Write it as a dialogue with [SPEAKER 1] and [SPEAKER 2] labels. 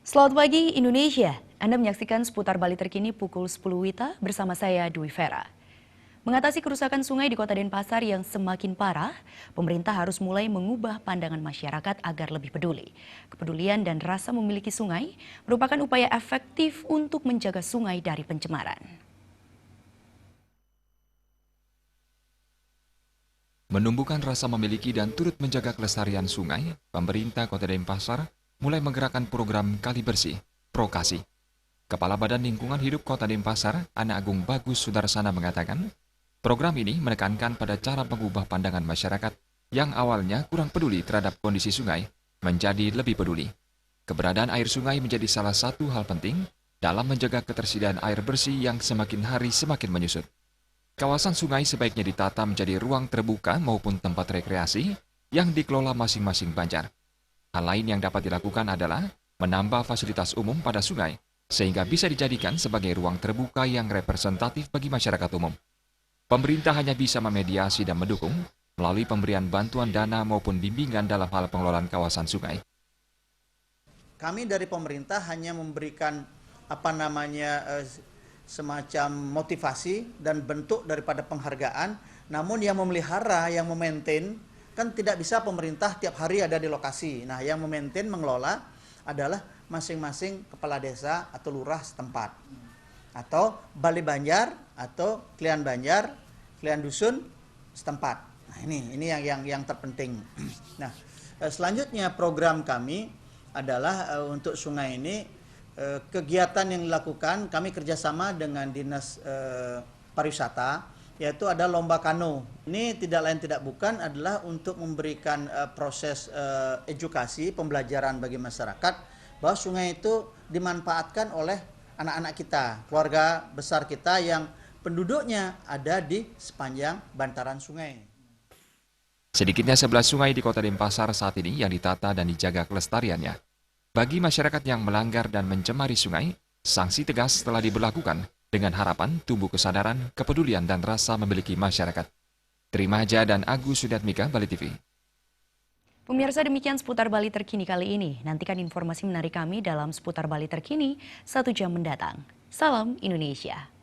[SPEAKER 1] Selamat pagi Indonesia, Anda menyaksikan seputar Bali terkini pukul 10 WITA bersama saya Dwi Vera. Mengatasi kerusakan sungai di Kota Denpasar yang semakin parah, pemerintah harus mulai mengubah pandangan masyarakat agar lebih peduli. Kepedulian dan rasa memiliki sungai merupakan upaya efektif untuk menjaga sungai dari pencemaran.
[SPEAKER 2] Menumbuhkan rasa memiliki dan turut menjaga kelestarian sungai, pemerintah Kota Denpasar mulai menggerakkan program Kali Bersih, Prokasi. Kepala Badan Lingkungan Hidup Kota Denpasar, Ana Agung Bagus Sudarsana mengatakan, program ini menekankan pada cara mengubah pandangan masyarakat yang awalnya kurang peduli terhadap kondisi sungai menjadi lebih peduli. Keberadaan air sungai menjadi salah satu hal penting dalam menjaga ketersediaan air bersih yang semakin hari semakin menyusut. Kawasan sungai sebaiknya ditata menjadi ruang terbuka maupun tempat rekreasi yang dikelola masing-masing banjar. Hal lain yang dapat dilakukan adalah menambah fasilitas umum pada sungai, sehingga bisa dijadikan sebagai ruang terbuka yang representatif bagi masyarakat umum. Pemerintah hanya bisa memediasi dan mendukung melalui pemberian bantuan dana maupun bimbingan dalam hal pengelolaan kawasan sungai.
[SPEAKER 3] Kami dari pemerintah hanya memberikan semacam motivasi dan bentuk daripada penghargaan, namun yang memelihara, yang memaintain, kan tidak bisa pemerintah tiap hari ada di lokasi. Nah, yang memaintain, mengelola adalah masing-masing kepala desa atau lurah setempat, atau Bali Banjar atau Klian Banjar, Klian Dusun setempat. Nah, ini yang terpenting. Nah, selanjutnya program kami adalah untuk sungai ini. Kegiatan yang dilakukan, kami kerjasama dengan Dinas Pariwisata, yaitu ada lomba kano. Ini tidak lain tidak bukan adalah untuk memberikan proses edukasi, pembelajaran bagi masyarakat, bahwa sungai itu dimanfaatkan oleh anak-anak kita, keluarga besar kita yang penduduknya ada di sepanjang bantaran sungai.
[SPEAKER 2] Sedikitnya 11 sungai di Kota Denpasar saat ini yang ditata dan dijaga kelestariannya. Bagi masyarakat yang melanggar dan mencemari sungai, sanksi tegas telah diberlakukan dengan harapan tumbuh kesadaran, kepedulian, dan rasa memiliki masyarakat. Terima Haja dan Agus Sudatmika, Bali TV.
[SPEAKER 1] Pemirsa, demikian seputar Bali terkini kali ini. Nantikan informasi menarik kami dalam seputar Bali terkini 1 jam mendatang. Salam Indonesia.